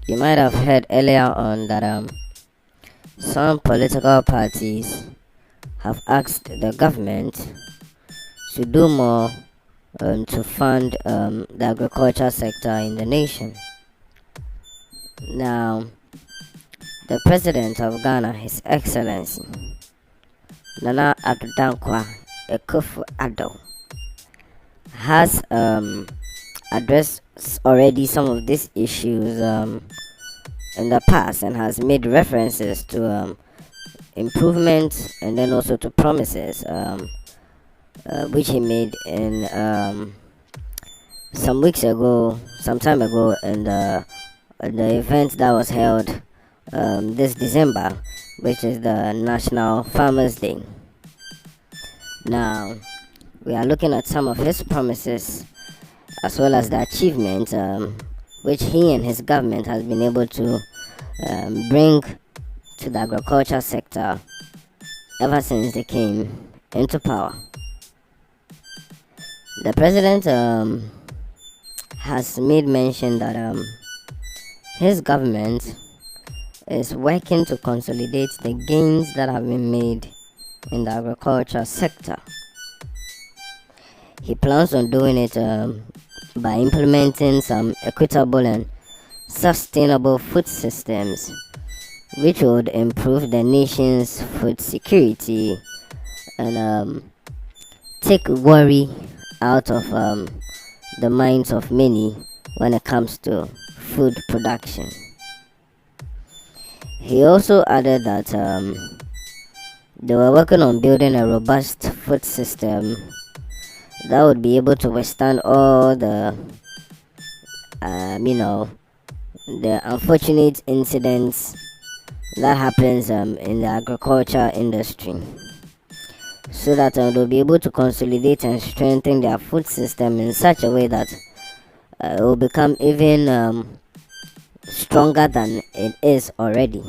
You might have heard earlier on that some political parties have asked the government to do more to fund the agriculture sector in the nation. Now, the president of Ghana, His Excellency Nana Addo Addo, has addressed already some of these issues in the past and has made references to improvements and then also to promises which he made in some time ago in the event that was held this December, which is the National Farmers Day. Now, we are looking at some of his promises as well as the achievements which he and his government has been able to bring to the agriculture sector ever since they came into power. The president has made mention that his government is working to consolidate the gains that have been made in the agriculture sector. He plans on doing it by implementing some equitable and sustainable food systems which would improve the nation's food security and take worry out of the minds of many when it comes to food production. He also added that they were working on building a robust food system that would be able to withstand all the the unfortunate incidents that happens in the agriculture industry, so that they'll be able to consolidate and strengthen their food system in such a way that it will become even stronger than it is already.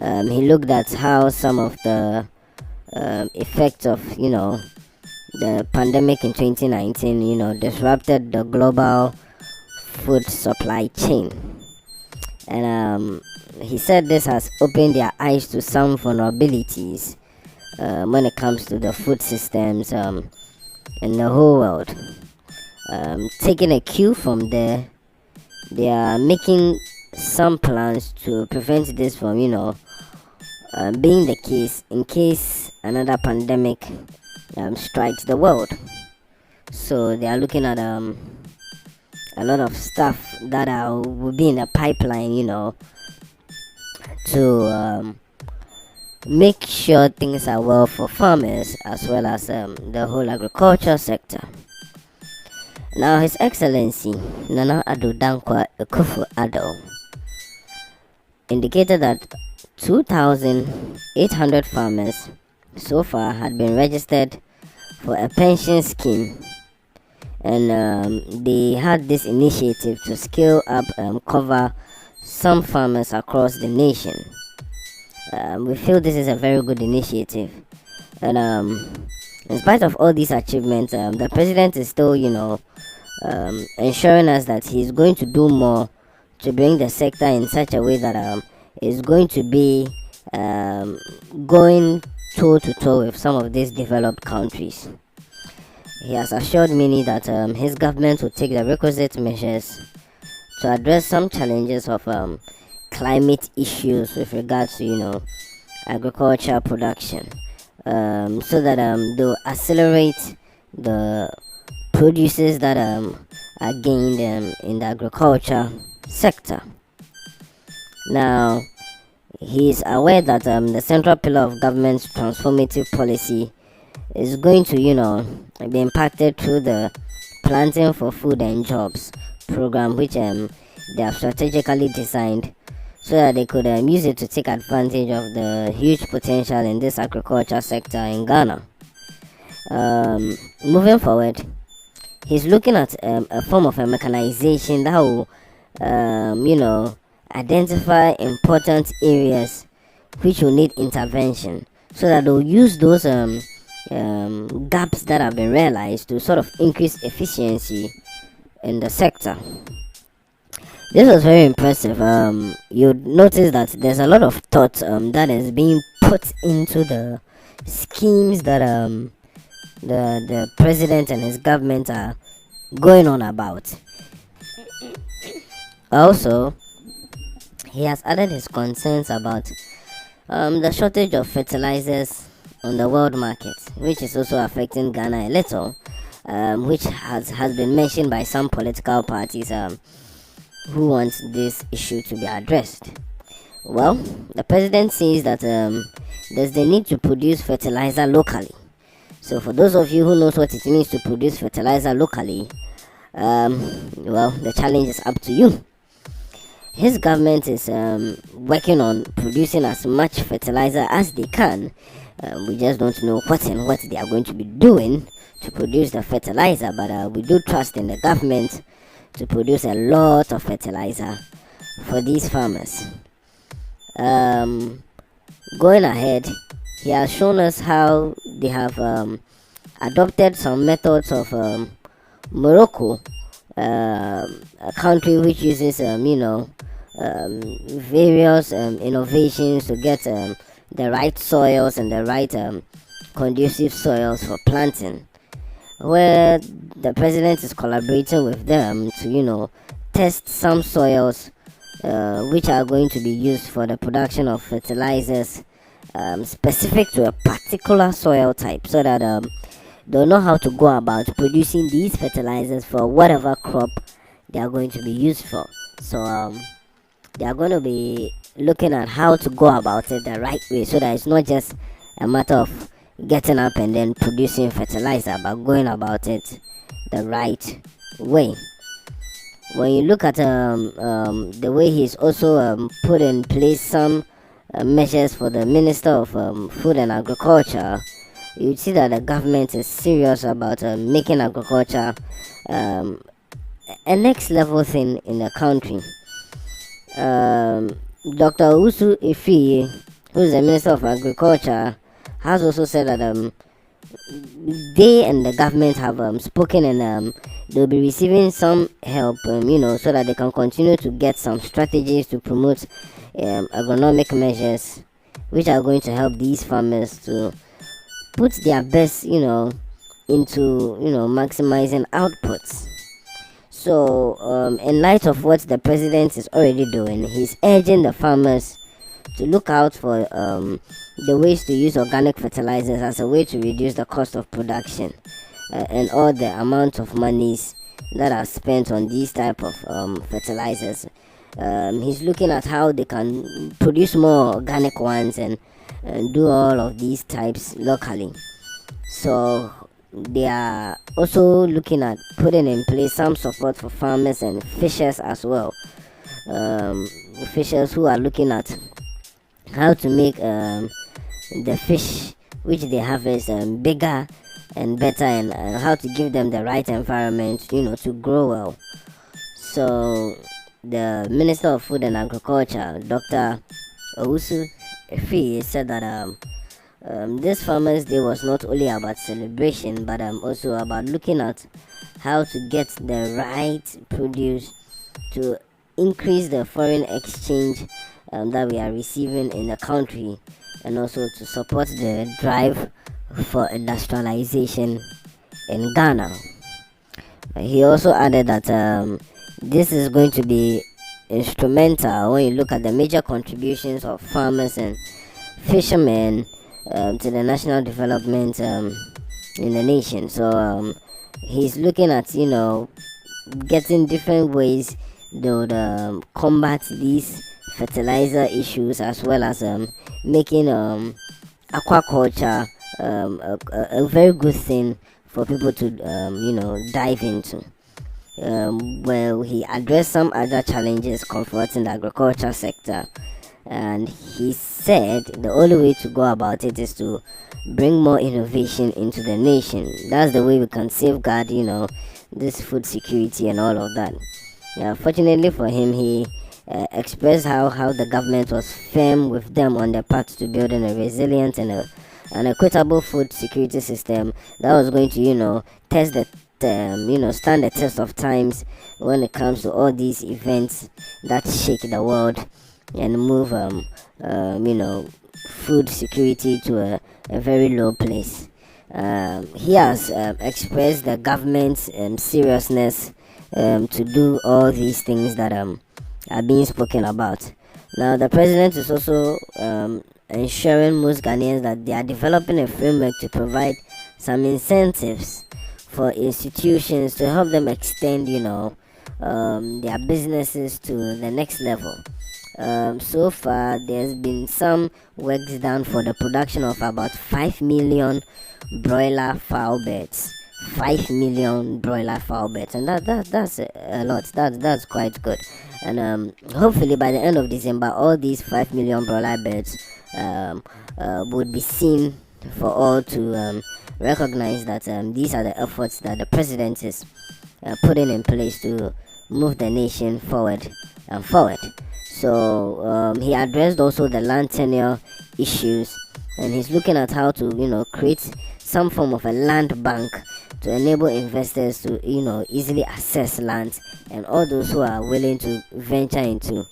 He looked at how some of the effects of the pandemic in 2019 disrupted the global food supply chain, and he said this has opened their eyes to some vulnerabilities when it comes to the food systems in the whole world. Taking a cue from there, they are making some plans to prevent this from being the case in case another pandemic strikes the world. So they are looking at a lot of stuff that will be in the pipeline, to make sure things are well for farmers as well as the whole agriculture sector. Now, His Excellency Nana Addo indicated that 2,800 farmers so far had been registered for a pension scheme, and they had this initiative to scale up and cover some farmers across the nation. We feel this is a very good initiative, and in spite of all these achievements, the president is still ensuring us that he's going to do more to bring the sector in such a way that is going to be going toe to toe with some of these developed countries. He has assured many that his government will take the requisite measures to address some challenges of climate issues with regards to agriculture production, so that they'll accelerate the produces that are gained in the agriculture sector. Now, he is aware that the central pillar of government's transformative policy is going to be impacted through the Planting for Food and Jobs program, which they have strategically designed so that they could use it to take advantage of the huge potential in this agriculture sector in Ghana. Moving forward, he's looking at a form of a mechanization that will identify important areas which will need intervention, so that they'll use those gaps that have been realized to sort of increase efficiency in the sector. This was very impressive. You'd notice that there's a lot of thought that is being put into the schemes that the president and his government are going on about. Also, he has added his concerns about the shortage of fertilizers on the world market, which is also affecting Ghana a little, which has been mentioned by some political parties who want this issue to be addressed. Well, the president says that there's the need to produce fertilizer locally. So, for those of you who knows what it means to produce fertilizer locally, well, the challenge is up to you. His government is working on producing as much fertilizer as they can. We just don't know what and what they are going to be doing to produce the fertilizer, but we do trust in the government to produce a lot of fertilizer for these farmers. Going ahead, he has shown us how they have adopted some methods of Morocco, a country which uses various innovations to get the right soils and the right conducive soils for planting, where the president is collaborating with them to test some soils which are going to be used for the production of fertilizers specific to a particular soil type, so that they'll know how to go about producing these fertilizers for whatever crop they are going to be used for. So they are going to be looking at how to go about it the right way, so that it's not just a matter of getting up and then producing fertilizer, but going about it the right way. When you look at the way he's also put in place some measures for the Minister of Food and Agriculture, you'd see that the government is serious about making agriculture a next level thing in the country. Dr. Usu Ifi, who's the Minister of Agriculture, has also said that they and the government have spoken, and they'll be receiving some help, so that they can continue to get some strategies to promote agronomic measures which are going to help these farmers to put their best, into maximizing outputs. So, in light of what the president is already doing, he's urging the farmers to look out for the ways to use organic fertilizers as a way to reduce the cost of production and all the amount of monies that are spent on these type of fertilizers. He's looking at how they can produce more organic ones and do all of these types locally. So they are also looking at putting in place some support for farmers and fishers as well. Fishers who are looking at how to make the fish which they harvest bigger and better, and how to give them the right environment to grow well. So the Minister of Food and Agriculture, Dr. Owusu Efi, said that this Farmers Day was not only about celebration, but also about looking at how to get the right produce to increase the foreign exchange that we are receiving in the country, and also to support the drive for industrialization in Ghana. He also added that this is going to be instrumental when you look at the major contributions of farmers and fishermen to the national development in the nation. So he's looking at getting different ways they would combat these fertilizer issues, as well as making aquaculture a very good thing for people to dive into. Well, he addressed some other challenges confronting the agriculture sector, and he said the only way to go about it is to bring more innovation into the nation. That's the way we can safeguard this food security and all of that. Fortunately for him, he expressed how the government was firm with them on their path to building a resilient and an equitable food security system that was going to test the stand the test of times when it comes to all these events that shake the world and move food security to a very low place. He has expressed the government's seriousness to do all these things that are being spoken about. Now, the president is also ensuring most Ghanaians that they are developing a framework to provide some incentives for institutions to help them extend, their businesses to the next level. So far, there's been some works done for the production of about 5 million broiler fowl beds. 5 million broiler fowl beds, and that's a lot. That's quite good. And hopefully, by the end of December, all these 5 million broiler beds would be seen for all to recognize that these are the efforts that the president is putting in place to move the nation forward and forward. So he addressed also the land tenure issues, and he's looking at how to create some form of a land bank to enable investors to easily access land, and all those who are willing to venture into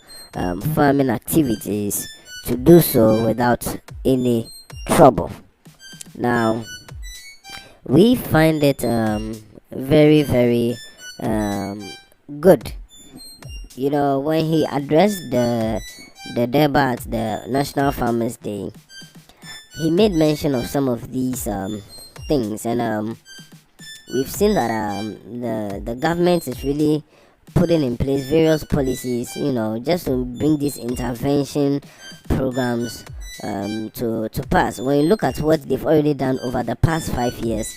farming activities to do so without any trouble. Now, we find it very, very good. When he addressed the debate at the National Farmers Day, he made mention of some of these things, and we've seen that the government is really putting in place various policies, just to bring these intervention programs to pass. When you look at what they've already done over the past 5 years,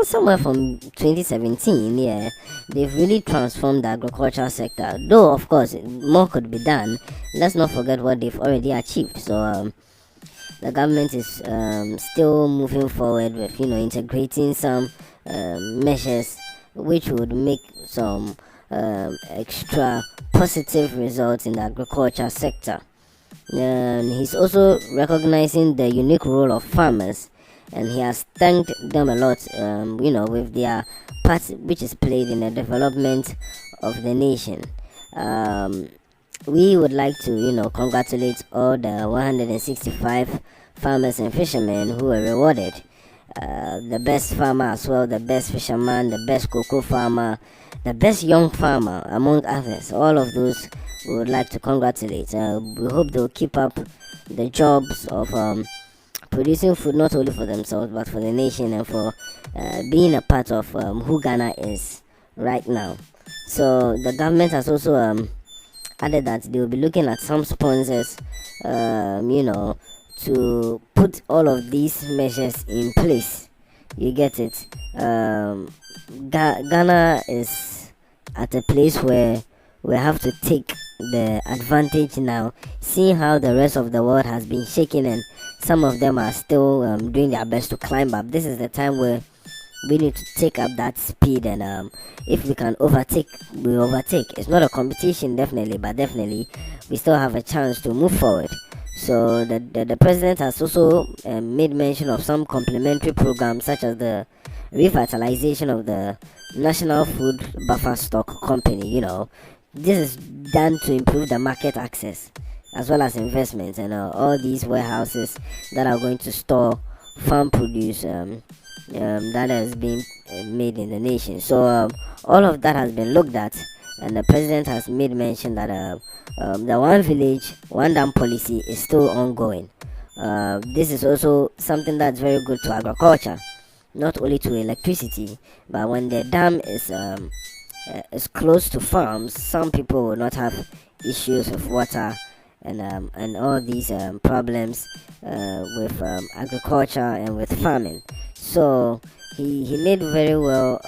somewhere from 2017, yeah, they've really transformed the agricultural sector. Though, of course, more could be done. Let's not forget what they've already achieved. So, the government is still moving forward with integrating some measures which would make some extra positive results in the agriculture sector. And he's also recognizing the unique role of farmers, and he has thanked them a lot with their part which is played in the development of the nation. We would like to congratulate all the 165 farmers and fishermen who were rewarded. The best farmer as well, the best fisherman, the best cocoa farmer, the best young farmer, among others. All of those we would like to congratulate. We hope they'll keep up the jobs of producing food not only for themselves but for the nation, and for being a part of who Ghana is right now. So the government has also added that they will be looking at some sponsors, to put all of these measures in place. You get it? Ghana is at a place where we have to take the advantage now, seeing how the rest of the world has been shaking and some of them are still doing their best to climb up. This is the time where we need to take up that speed, and if we can overtake, we overtake. It's not a competition, definitely, but definitely we still have a chance to move forward. So the president has also made mention of some complementary programs, such as the revitalization of the National Food Buffer Stock Company. This is done to improve the market access as well as investments, and all these warehouses that are going to store farm produce that has been made in the nation. So all of that has been looked at, and the president has made mention that the one village, one dam policy is still ongoing. This is also something that's very good to agriculture, not only to electricity, but when the dam is close to farms, some people will not have issues with water and all these problems with agriculture and with farming. So he made very well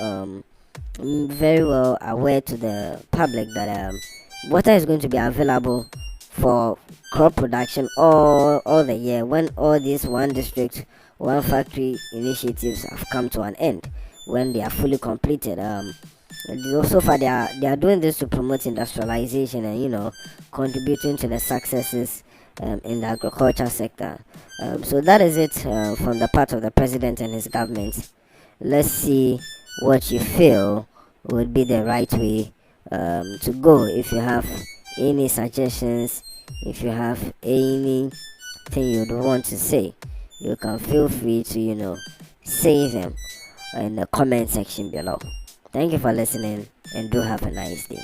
aware to the public that water is going to be available for crop production all the year, when all these one district, one factory initiatives have come to an end, when they are fully completed. So far they are doing this to promote industrialization and contributing to the successes in the agriculture sector. So that is it from the part of the president and his government. Let's see what you feel would be the right way to go. If you have any suggestions, if you have anything you'd want to say, you can feel free to say them in the comment section below. Thank you for listening and do have a nice day.